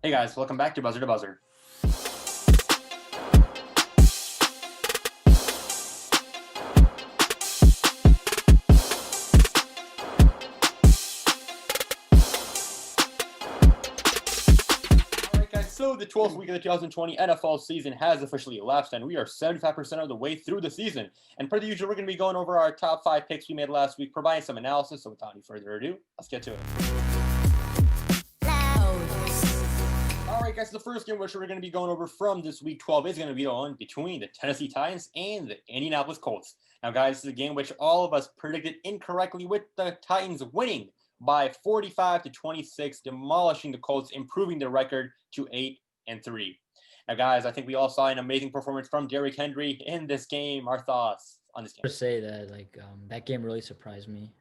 Hey guys, welcome back to Buzzer to Buzzer. Alright guys, so the 12th week of the 2020 NFL season has officially elapsed and we are 75% of the way through the season. And per the usual, we're going to be going over our top 5 picks we made last week, providing some analysis. So without any further ado, let's get to it. Alright guys, so the first game which we're going to be going over from this week 12 is going to be the one between the Tennessee Titans and the Indianapolis Colts. Now guys, this is a game which all of us predicted incorrectly, with the Titans winning by 45-26, demolishing the Colts, improving their record to 8-3. Now guys, I think we all saw an amazing performance from Derrick Henry in this game. Our thoughts on this game? To say that that game really surprised me,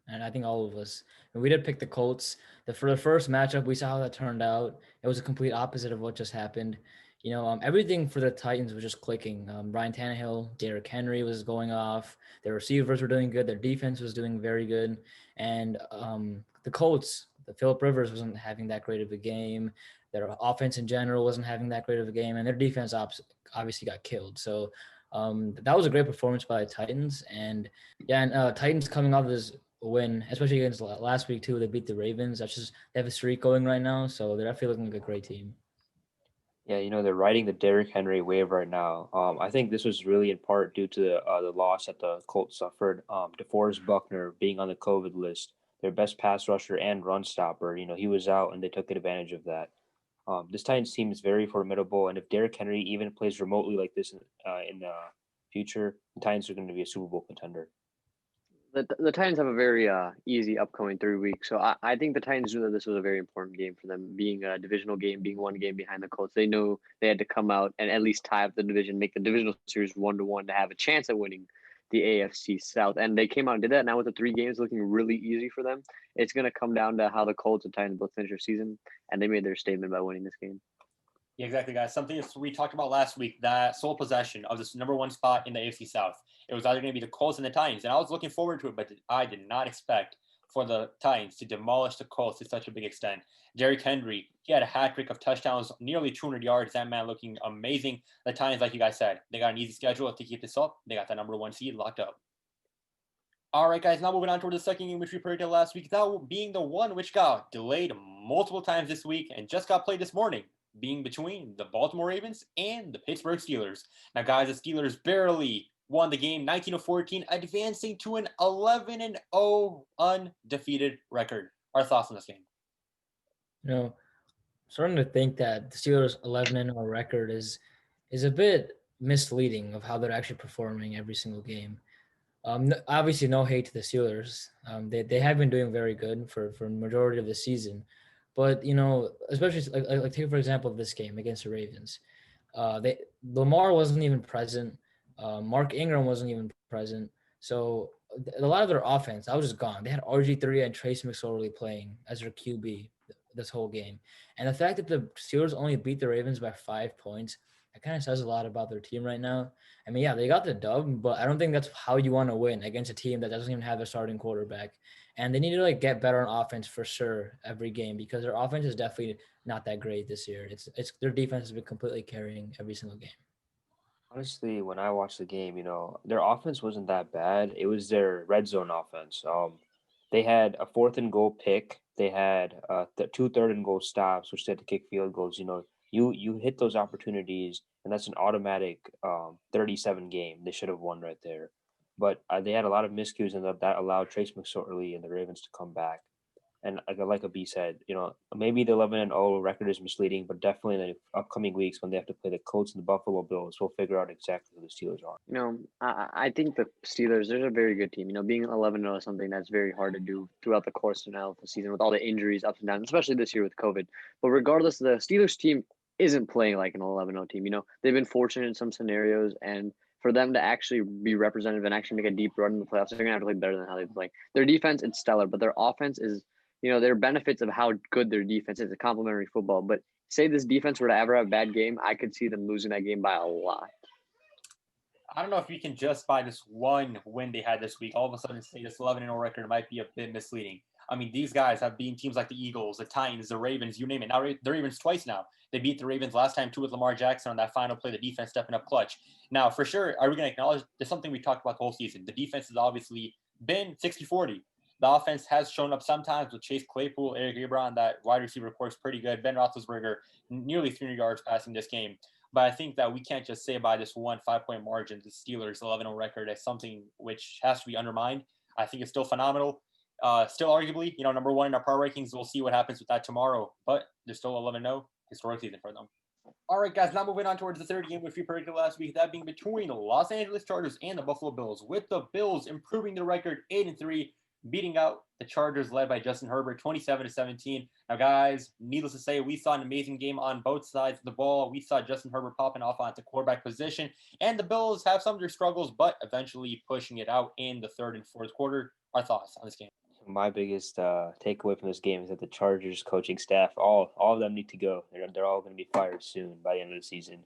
and I think all of us. And we did pick the Colts. For the first matchup, we saw how that turned out. It was a complete opposite of what just happened. Everything for the Titans was just clicking. Ryan Tannehill, Derrick Henry was going off. Their receivers were doing good. Their defense was doing very good. And the Colts, the Phillip Rivers wasn't having that great of a game. Their offense in general wasn't having that great of a game, and their defense obviously got killed. So that was a great performance by the Titans. And Titans coming off this win, especially against last week too. They beat the Ravens. They have a streak going right now, so they're definitely looking like a great team. Yeah, they're riding the Derrick Henry wave right now. I think this was really in part due to the loss that the Colts suffered. DeForest Buckner being on the COVID list, their best pass rusher and run stopper. He was out, and they took advantage of that. This Titans team is very formidable, and if Derrick Henry even plays remotely like this in the future, the Titans are going to be a Super Bowl contender. The Titans have a very easy upcoming 3 weeks. So I think the Titans knew that this was a very important game for them, being a divisional game, being one game behind the Colts. They know they had to come out and at least tie up the division, make the divisional series 1-1 to have a chance at winning the AFC South. And they came out and did that. Now with the 3 games looking really easy for them, it's going to come down to how the Colts and Titans both finish their season. And they made their statement by winning this game. Yeah, exactly, guys. Something we talked about last week, that sole possession of this number 1 spot in the AFC South. It was either going to be the Colts and the Titans, and I was looking forward to it, but I did not expect for the Titans to demolish the Colts to such a big extent. Derrick Henry, he had a hat trick of touchdowns, nearly 200 yards. That man looking amazing. The Titans, like you guys said, they got an easy schedule to keep this up. They got the number 1 seed locked up. All right, guys, now moving on toward the second game, which we predicted last week, that being the one which got delayed multiple times this week and just got played this morning, being between the Baltimore Ravens and the Pittsburgh Steelers. Now, guys, the Steelers barely won the game 19-14, advancing to an 11-0 undefeated record. Our thoughts on this game? Starting to think that the Steelers' 11-0 record is a bit misleading of how they're actually performing every single game. Obviously, no hate to the Steelers. They have been doing very good for the majority of the season. But, especially like take, for example, this game against the Ravens. Lamar wasn't even present. Mark Ingram wasn't even present. So a lot of their offense, that was just gone. They had RG3 and Trace McSorley playing as their QB this whole game. And the fact that the Steelers only beat the Ravens by 5 points, that kind of says a lot about their team right now. I mean, yeah, they got the dub, but I don't think that's how you want to win against a team that doesn't even have a starting quarterback. And they need to get better on offense for sure every game, because their offense is definitely not that great this year. It's their defense has been completely carrying every single game. Honestly, when I watched the game, their offense wasn't that bad. It was their red zone offense. They had a 4th-and-goal pick. They had 2 third-and-goal stops, which they had to kick field goals. You hit those opportunities, and that's an automatic 37 game. They should have won right there. But they had a lot of miscues, and that allowed Trace McSorley and the Ravens to come back. And like a B said, maybe the 11-0 record is misleading, but definitely in the upcoming weeks when they have to play the Colts and the Buffalo Bills, we'll figure out exactly who the Steelers are. I think the Steelers, they're a very good team. Being 11-0 is something that's very hard to do throughout the course of the season with all the injuries, ups and downs, especially this year with COVID. But regardless, the Steelers team isn't playing like an 11-0 team. They've been fortunate in some scenarios, and for them to actually be representative and actually make a deep run in the playoffs, they're going to have to play better than how they play. Their defense is stellar, but their offense is – there are benefits of how good their defense is, a complementary football. But say this defense were to ever have a bad game, I could see them losing that game by a lot. I don't know if we can just by this one win they had this week, all of a sudden say this 11-0 record might be a bit misleading. I mean, these guys have beaten teams like the Eagles, the Titans, the Ravens, you name it. Now the Ravens twice now. They beat the Ravens last time too with Lamar Jackson on that final play, the defense stepping up clutch. Now, for sure, are we going to acknowledge there's something we talked about the whole season? The defense has obviously been 60-40. The offense has shown up sometimes with Chase Claypool, Eric Ebron, that wide receiver course pretty good. Ben Roethlisberger, nearly 300 yards passing this game. But I think that we can't just say by this 1 5-point margin, the Steelers' 11-0 record as something which has to be undermined. I think it's still phenomenal. Still arguably, number one in our power rankings. We'll see what happens with that tomorrow. But they're still 11-0. Historic season for them. All right, guys, now moving on towards the third game, which we predicted last week, that being between the Los Angeles Chargers and the Buffalo Bills, with the Bills improving their record 8-3, beating out the Chargers led by Justin Herbert 27-17. Now, guys, needless to say, we saw an amazing game on both sides of the ball. We saw Justin Herbert popping off onto quarterback position, and the Bills have some of their struggles, but eventually pushing it out in the third and fourth quarter. Our thoughts on this game? My biggest takeaway from this game is that the Chargers coaching staff, all of them need to go. They're all going to be fired soon by the end of the season.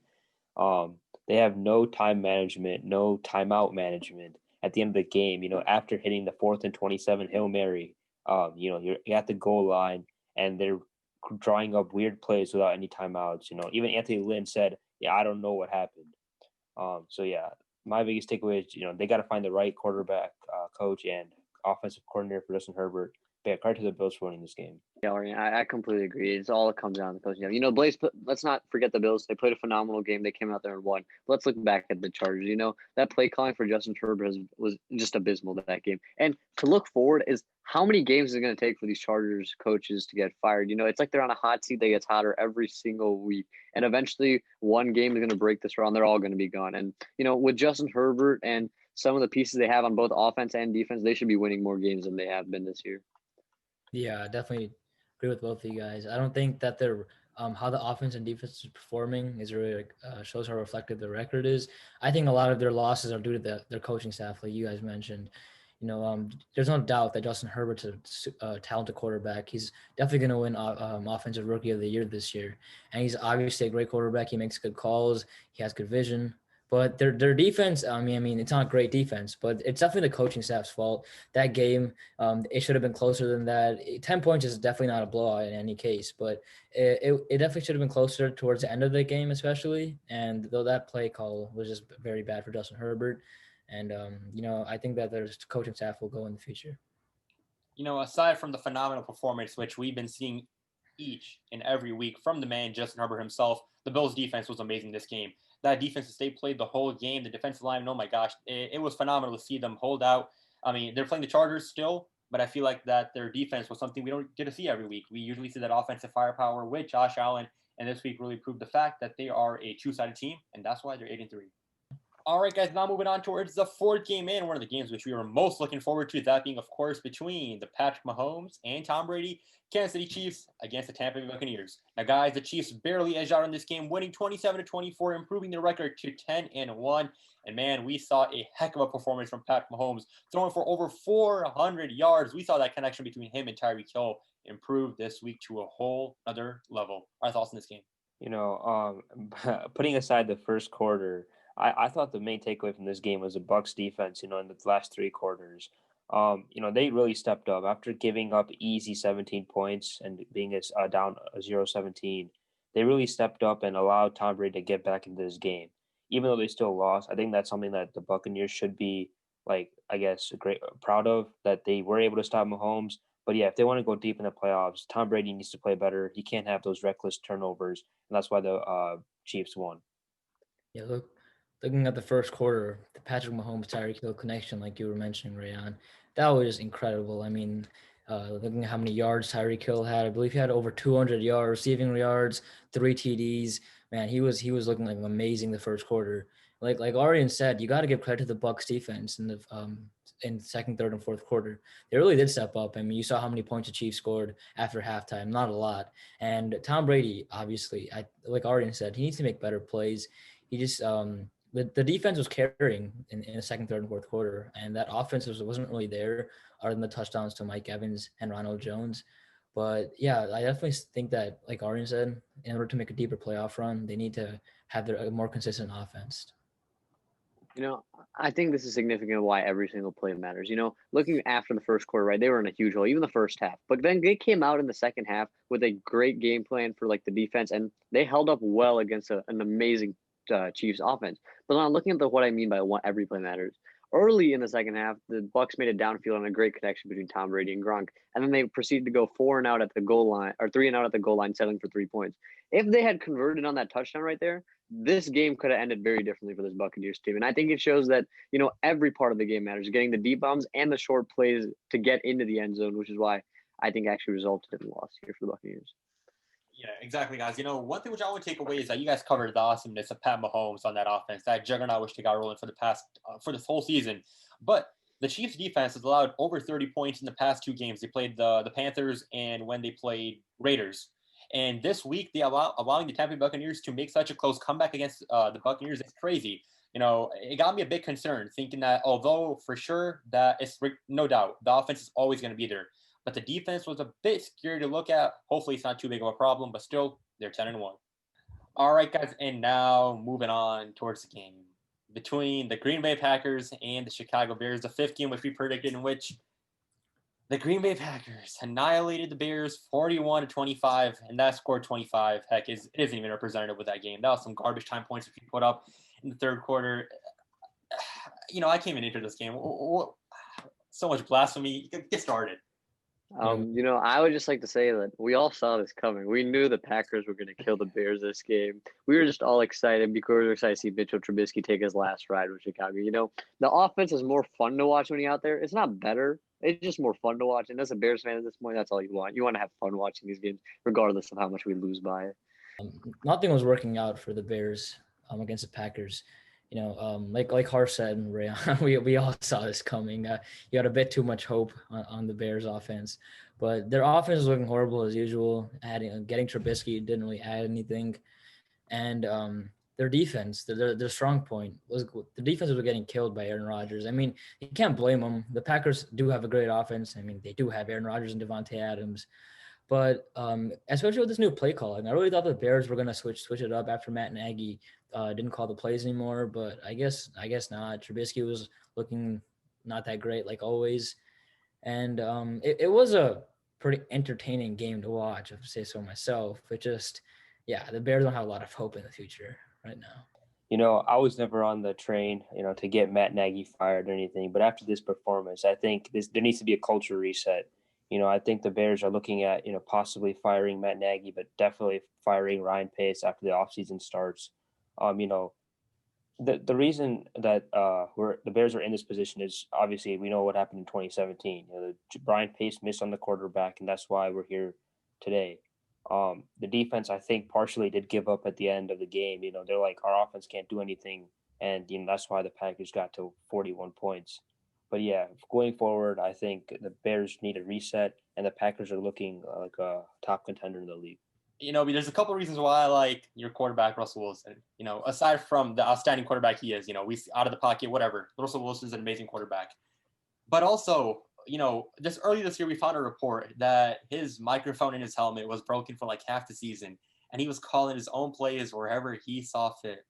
They have no time management, no timeout management. At the end of the game, after hitting the 4th and 27 Hail Mary, you're at the goal line and they're drawing up weird plays without any timeouts. Even Anthony Lynn said, "Yeah, I don't know what happened." So yeah, my biggest takeaway is they got to find the right quarterback, coach, and offensive coordinator for Justin Herbert. But credit to the Bills for winning this game. Yeah, I completely agree. It's all it comes down to coaching. Blaze, let's not forget the Bills. They played a phenomenal game. They came out there and won. Let's look back at the Chargers. That play calling for Justin Herbert was just abysmal that game. And to look forward is how many games is it going to take for these Chargers coaches to get fired? It's like they're on a hot seat that gets hotter every single week. And eventually one game is going to break this run. They're all going to be gone. And, with Justin Herbert and some of the pieces they have on both offense and defense, they should be winning more games than they have been this year. Yeah, definitely agree with both of you guys. I don't think that they're how the offense and defense is performing is really shows how reflective the record is. I think a lot of their losses are due to their coaching staff, like you guys mentioned. There's no doubt that Justin Herbert's a talented quarterback. He's definitely going to win Offensive Rookie of the Year this year, and he's obviously a great quarterback. He makes good calls. He has good vision. But their defense, I mean, it's not great defense, but it's definitely the coaching staff's fault. That game, it should have been closer than that. 10 points is definitely not a blowout in any case, but it definitely should have been closer towards the end of the game, especially. And though that play call was just very bad for Justin Herbert. And, I think that their coaching staff will go in the future. Aside from the phenomenal performance, which we've been seeing each and every week from the man, Justin Herbert himself, the Bills' defense was amazing this game. That defensive state played the whole game. The defensive line, oh my gosh, it was phenomenal to see them hold out. I mean, they're playing the Chargers still, but I feel like that their defense was something we don't get to see every week. We usually see that offensive firepower with Josh Allen, and this week really proved the fact that they are a two-sided team, and that's why they're 8-3. All right, guys, now moving on towards the fourth game in, one of the games which we were most looking forward to, that being, of course, between the Patrick Mahomes and Tom Brady, Kansas City Chiefs against the Tampa Bay Buccaneers. Now, guys, the Chiefs barely edged out in this game, winning 27-24, improving their record to 10-1. And, man, we saw a heck of a performance from Patrick Mahomes, throwing for over 400 yards. We saw that connection between him and Tyreek Hill improve this week to a whole other level. Our thoughts on this game? Putting aside the first quarter, I thought the main takeaway from this game was the Bucs defense, in the last three quarters. They really stepped up after giving up easy 17 points and being down 0-17. They really stepped up and allowed Tom Brady to get back into this game. Even though they still lost, I think that's something that the Buccaneers should be, proud of, that they were able to stop Mahomes. But yeah, if they want to go deep in the playoffs, Tom Brady needs to play better. He can't have those reckless turnovers, and that's why the Chiefs won. Yeah, looking at the first quarter, the Patrick Mahomes Tyreek Hill connection, like you were mentioning, Rayan, that was just incredible. I mean, looking at how many yards Tyreek Hill had, I believe he had over 200 yards, receiving yards, 3 TDs. Man, he was looking like amazing the first quarter. Like Arian said, you got to give credit to the Bucs defense in the second, third, and fourth quarter. They really did step up. I mean, you saw how many points the Chiefs scored after halftime, not a lot. And Tom Brady, obviously, like Arian said, he needs to make better plays. He just the defense was carrying in the second, third, and fourth quarter, and that offense wasn't really there other than the touchdowns to Mike Evans and Ronald Jones. But yeah, I definitely think that, like Arian said, in order to make a deeper playoff run, they need to have a more consistent offense. I think this is significant why every single play matters. Looking after the first quarter, right? They were in a huge hole, even the first half. But then they came out in the second half with a great game plan for like the defense, and they held up well against an amazing Chiefs offense. But now looking at what I mean by what every play matters. Early in the second half, the Bucs made it downfield on a great connection between Tom Brady and Gronk, and then they proceeded to go 4-and-out at the goal line, or 3-and-out at the goal line, settling for 3 points. If they had converted on that touchdown right there, this game could have ended very differently for this Buccaneers team. And I think it shows that, every part of the game matters, getting the deep bombs and the short plays to get into the end zone, which is why I think actually resulted in the loss here for the Buccaneers. Yeah, exactly, guys. One thing which I would take away is that you guys covered the awesomeness of Pat Mahomes on that offense, that juggernaut which they got rolling for this whole season. But the Chiefs defense has allowed over 30 points in the past 2 games. They played the Panthers and when they played Raiders. And this week, they allowing the Tampa Bay Buccaneers to make such a close comeback against the Buccaneers is crazy. It got me a bit concerned, thinking that although for sure that it's no doubt the offense is always going to be there, but the defense was a bit scary to look at. Hopefully, it's not too big of a problem, but still, they're 10-1. All right, guys, and now moving on towards the game between the Green Bay Packers and the Chicago Bears, the 5th game which we predicted, in which the Green Bay Packers annihilated the Bears 41-25, and that scored 25. Heck, it isn't even representative with that game. That was some garbage time points that we put up in the third quarter. I came into this game. So much blasphemy. Get started. I would just like to say that we all saw this coming. We knew the Packers were going to kill the Bears this game. We were just all excited because we were excited to see Mitchell Trubisky take his last ride with Chicago. The offense is more fun to watch when you're out there. It's not better. It's just more fun to watch. And as a Bears fan at this point, that's all you want. You want to have fun watching these games, regardless of how much we lose by it. Nothing was working out for the Bears against the Packers. Like Harsh said, and Ray, we all saw this coming. You had a bit too much hope on the Bears offense, but their offense was looking horrible as usual. Getting Trubisky didn't really add anything, and their defense, their strong point was the defense was getting killed by Aaron Rodgers. I mean, you can't blame them. The Packers do have a great offense. I mean, they do have Aaron Rodgers and Devontae Adams. But especially with this new play calling, I really thought the Bears were going to switch it up after Matt Nagy didn't call the plays anymore. But I guess not. Trubisky was looking not that great like always. And it was a pretty entertaining game to watch, if I say so myself. It just, the Bears don't have a lot of hope in the future right now. I was never on the train, to get Matt Nagy fired or anything. But after this performance, I think there needs to be a culture reset. I think the Bears are looking at, possibly firing Matt Nagy, but definitely firing Ryan Pace after the offseason starts. The reason that the Bears are in this position is obviously we know what happened in 2017. Ryan Pace missed on the quarterback, and that's why we're here today. The defense, I think, partially did give up at the end of the game. They're like, our offense can't do anything, and that's why the Packers got to 41 points. But going forward, I think the Bears need a reset, and the Packers are looking like a top contender in the league. There's a couple of reasons why I like your quarterback, Russell Wilson. Aside from the outstanding quarterback he is, we out of the pocket, whatever. Russell Wilson is an amazing quarterback. But also, just early this year, we found a report that his microphone in his helmet was broken for like half the season, and he was calling his own plays wherever he saw fit.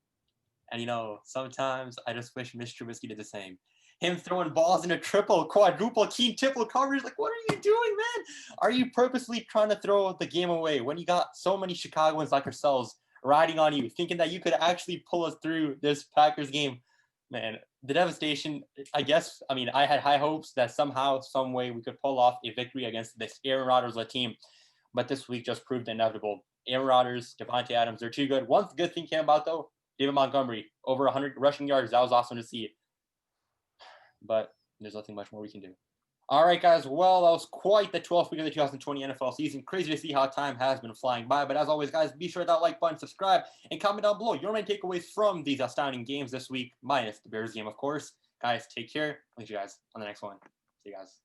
And, sometimes I just wish Mr. Trubisky did the same. Him throwing balls in a triple, quadruple, quintuple coverage. Like, what are you doing, man? Are you purposely trying to throw the game away when you got so many Chicagoans like ourselves riding on you, thinking that you could actually pull us through this Packers game? Man, the devastation, I had high hopes that somehow, some way we could pull off a victory against this Aaron Rodgers-led team. But this week just proved inevitable. Aaron Rodgers, Devontae Adams, they're too good. One good thing came about, though, David Montgomery, over 100 rushing yards. That was awesome to see. But there's nothing much more we can do. All right, guys. Well, that was quite the 12th week of the 2020 NFL season. Crazy to see how time has been flying by. But as always, guys, be sure to hit that like button, subscribe, and comment down below your main takeaways from these astounding games this week, minus the Bears game, of course. Guys, take care. I'll see you guys on the next one. See you guys.